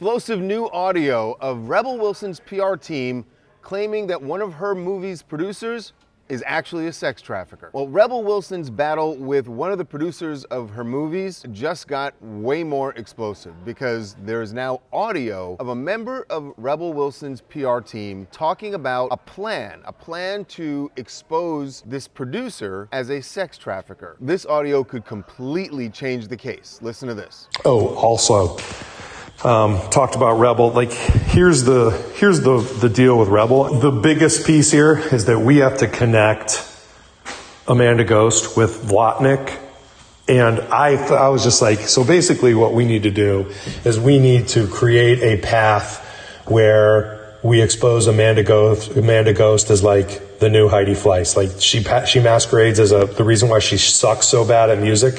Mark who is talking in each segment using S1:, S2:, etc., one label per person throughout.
S1: Explosive new audio of Rebel Wilson's PR team claiming that one of her movie's producers is actually a sex trafficker. Well, Rebel Wilson's battle with one of the producers of her movies just got way more explosive because there is now audio of a member of Rebel Wilson's PR team talking about a plan to expose this producer as a sex trafficker. This audio could completely change the case. Listen to this.
S2: Oh, also, talked about Rebel. Like, here's the deal with Rebel. The biggest piece here is that we have to connect Amanda Ghost with Vlotnik. And I was just like, so basically what we need to do is we need to create a path where we expose Amanda Ghost as like the new Heidi Fleiss. Like she masquerades as the reason why she sucks so bad at music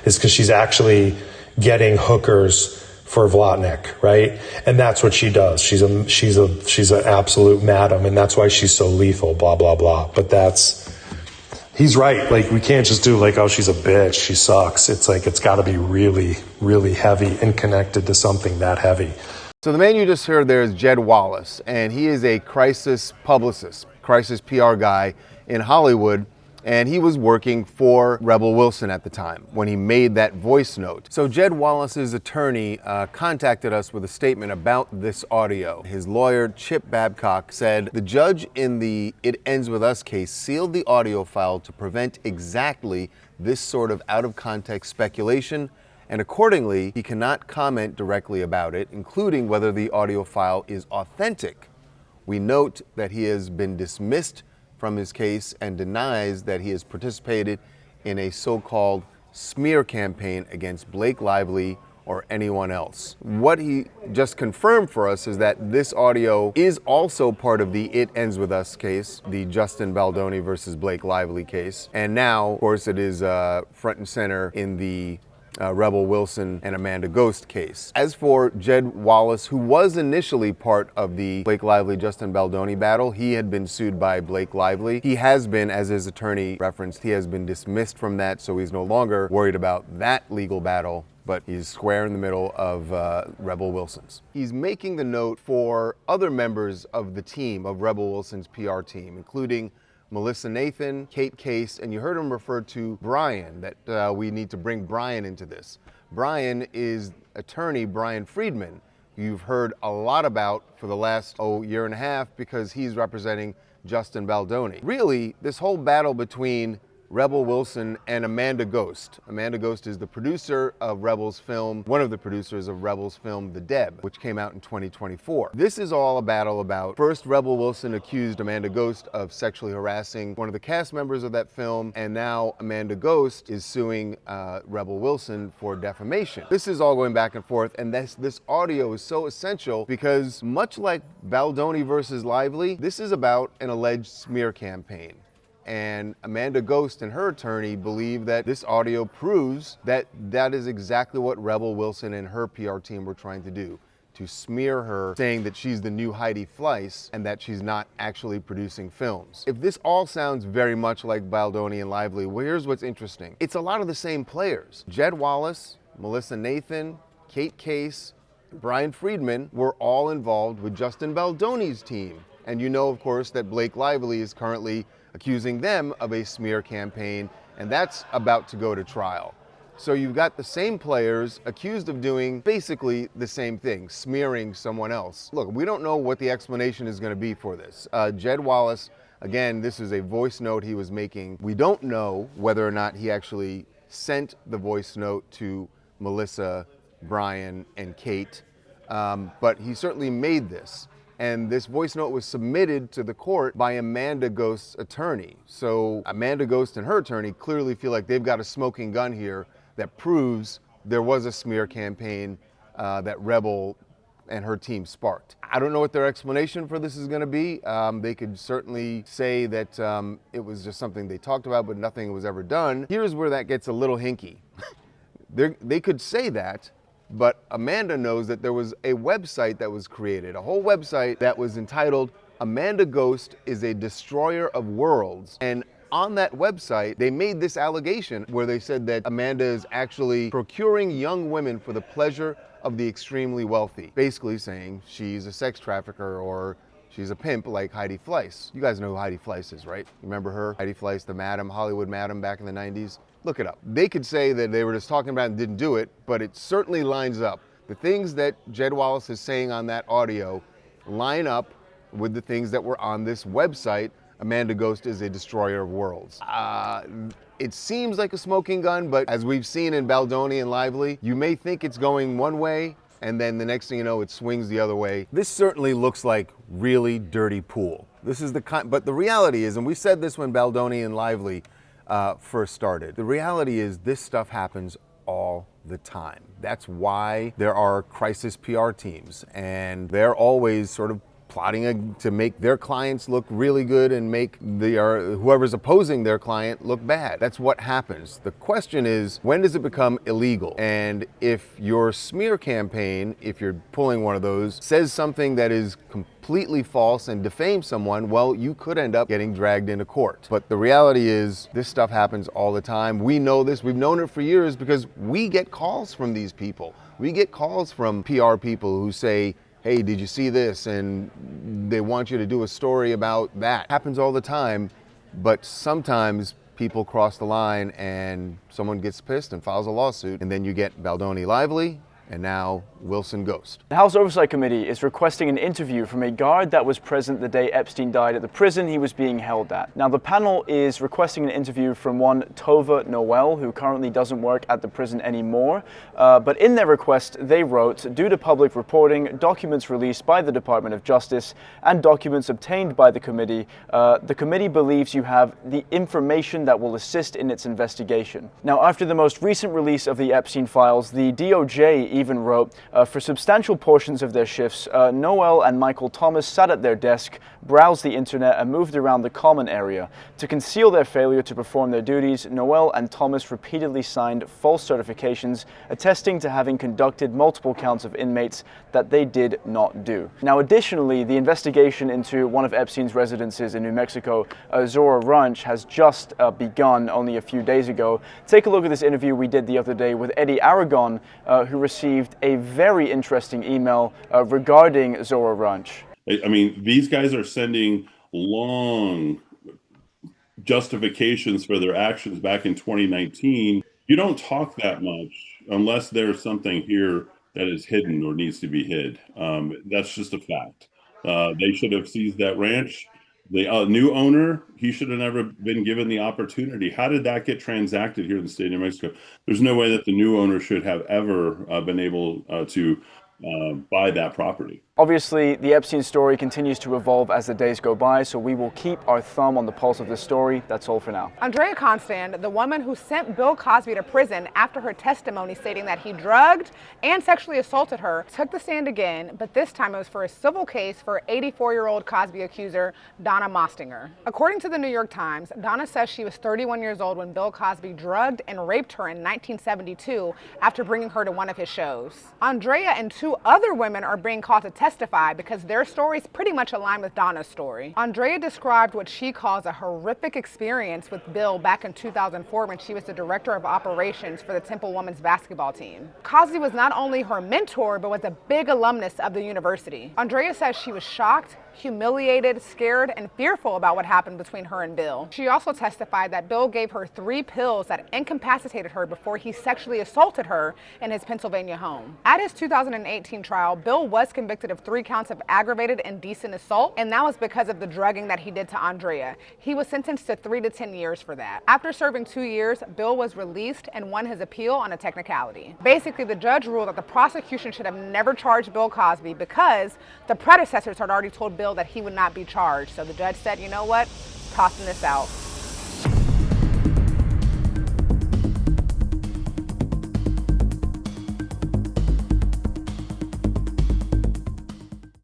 S2: is because she's actually getting hookers for Vlotnik, right? And that's what she does. She's an absolute madam, and that's why she's so lethal, blah, blah, blah. But he's right. Like, we can't just do like, oh, she's a bitch, she sucks. It's like, it's gotta be really, really heavy and connected to something that heavy.
S1: So the man you just heard there is Jed Wallace, and he is a crisis publicist, crisis PR guy in Hollywood. And he was working for Rebel Wilson at the time when he made that voice note. So Jed Wallace's attorney contacted us with a statement about this audio. His lawyer, Chip Babcock, said the judge in the It Ends With Us case sealed the audio file to prevent exactly this sort of out-of-context speculation, and accordingly, he cannot comment directly about it, including whether the audio file is authentic. We note that he has been dismissed from his case and denies that he has participated in a so-called smear campaign against Blake Lively or anyone else. What he just confirmed for us is that this audio is also part of the It Ends With Us case, the Justin Baldoni versus Blake Lively case. And now, of course, it is front and center in the Rebel Wilson and Amanda Ghost case. As for Jed Wallace, who was initially part of the Blake Lively-Justin Baldoni battle, he had been sued by Blake Lively. He has been, as his attorney referenced, he has been dismissed from that, so he's no longer worried about that legal battle, but he's square in the middle of Rebel Wilson's. He's making the note for other members of the team, of Rebel Wilson's PR team, including Melissa Nathan, Kate Case, and you heard him refer to Brian, that we need to bring Brian into this. Brian is attorney Brian Friedman, who you've heard a lot about for the last year and a half because he's representing Justin Baldoni. Really, this whole battle between Rebel Wilson and Amanda Ghost. Amanda Ghost is the producer of Rebel's film, one of the producers of Rebel's film, The Deb, which came out in 2024. This is all a battle about, first, Rebel Wilson accused Amanda Ghost of sexually harassing one of the cast members of that film, and now Amanda Ghost is suing Rebel Wilson for defamation. This is all going back and forth, and this audio is so essential because, much like Baldoni versus Lively, this is about an alleged smear campaign. And Amanda Ghost and her attorney believe that this audio proves that that is exactly what Rebel Wilson and her PR team were trying to do, to smear her, saying that she's the new Heidi Fleiss and that she's not actually producing films. If this all sounds very much like Baldoni and Lively, well, here's what's interesting. It's a lot of the same players. Jed Wallace, Melissa Nathan, Kate Case, Brian Friedman were all involved with Justin Baldoni's team. And you know, of course, that Blake Lively is currently accusing them of a smear campaign, and that's about to go to trial. So you've got the same players accused of doing basically the same thing, smearing someone else. Look, we don't know what the explanation is going to be for this. Jed Wallace, again, this is a voice note he was making. We don't know whether or not he actually sent the voice note to Melissa, Brian, and Kate, but he certainly made this. And this voice note was submitted to the court by Amanda Ghost's attorney. So Amanda Ghost and her attorney clearly feel like they've got a smoking gun here that proves there was a smear campaign that Rebel and her team sparked. I don't know what their explanation for this is going to be. They could certainly say that it was just something they talked about, but nothing was ever done. Here's where that gets a little hinky. They could say that, but Amanda knows that there was a website that was created, a whole website that was entitled Amanda Ghost is a Destroyer of Worlds. And on that website, they made this allegation where they said that Amanda is actually procuring young women for the pleasure of the extremely wealthy, basically saying she's a sex trafficker or she's a pimp like Heidi Fleiss. You guys know who Heidi Fleiss is, right? Remember her? Heidi Fleiss, the madam, Hollywood madam back in the 90s? Look it up. They could say that they were just talking about it and didn't do it, but it certainly lines up. The things that Jed Wallace is saying on that audio line up with the things that were on this website, Amanda Ghost is a destroyer of worlds. It seems like a smoking gun, but as we've seen in Baldoni and Lively, you may think it's going one way, and then the next thing you know, it swings the other way. This certainly looks like really dirty pool. This is the kind, but the reality is, and we said this when Baldoni and Lively first started, the reality is this stuff happens all the time. That's why there are crisis PR teams, and they're always sort of plotting to make their clients look really good and make whoever's opposing their client look bad. That's what happens. The question is, when does it become illegal? And if your smear campaign, if you're pulling one of those, says something that is completely false and defames someone, well, you could end up getting dragged into court. But the reality is, this stuff happens all the time. We know this. We've known it for years because we get calls from these people. We get calls from PR people who say, hey, did you see this? And they want you to do a story about that. It happens all the time, but sometimes people cross the line and someone gets pissed and files a lawsuit, and then you get Baldoni Lively, and now Wilson Ghost.
S3: The House Oversight Committee is requesting an interview from a guard that was present the day Epstein died at the prison he was being held at. Now, the panel is requesting an interview from one Tova Noel, who currently doesn't work at the prison anymore. But in their request, they wrote, due to public reporting, documents released by the Department of Justice, and documents obtained by the committee believes you have the information that will assist in its investigation. Now, after the most recent release of the Epstein files, the DOJ even wrote, for substantial portions of their shifts, Noel and Michael Thomas sat at their desk, browsed the internet, and moved around the common area. To conceal their failure to perform their duties, Noel and Thomas repeatedly signed false certifications attesting to having conducted multiple counts of inmates that they did not do. Now, additionally, the investigation into one of Epstein's residences in New Mexico, Zora Ranch, has just begun only a few days ago. Take a look at this interview we did the other day with Eddie Aragon, who received a very interesting email regarding Zora Ranch.
S4: I mean, these guys are sending long justifications for their actions back in 2019. You don't talk that much unless there's something here that is hidden or needs to be hid. That's just a fact. They should have seized that ranch. The new owner, he should have never been given the opportunity. How did that get transacted here in the state of New Mexico? There's no way that the new owner should have ever been able to buy that property.
S3: Obviously, the Epstein story continues to evolve as the days go by, so we will keep our thumb on the pulse of this story. That's all for now.
S5: Andrea Constand, the woman who sent Bill Cosby to prison after her testimony stating that he drugged and sexually assaulted her, took the stand again, but this time it was for a civil case for 84-year-old Cosby accuser Donna Mostinger. According to the New York Times, Donna says she was 31 years old when Bill Cosby drugged and raped her in 1972 after bringing her to one of his shows. Andrea and two other women are being called to testify because their stories pretty much align with Donna's story. Andrea described what she calls a horrific experience with Bill back in 2004 when she was the director of operations for the Temple women's basketball team. Cosby was not only her mentor, but was a big alumnus of the university. Andrea says she was shocked, humiliated, scared, and fearful about what happened between her and Bill. She also testified that Bill gave her 3 pills that incapacitated her before he sexually assaulted her in his Pennsylvania home. At his 2018 trial, Bill was convicted of 3 counts of aggravated indecent assault, and that was because of the drugging that he did to Andrea. He was sentenced to 3 to 10 years for that. After serving 2 years, Bill was released and won his appeal on a technicality. Basically, the judge ruled that the prosecution should have never charged Bill Cosby because the predecessors had already told Bill that he would not be charged. So the judge said, you know what, tossing this out.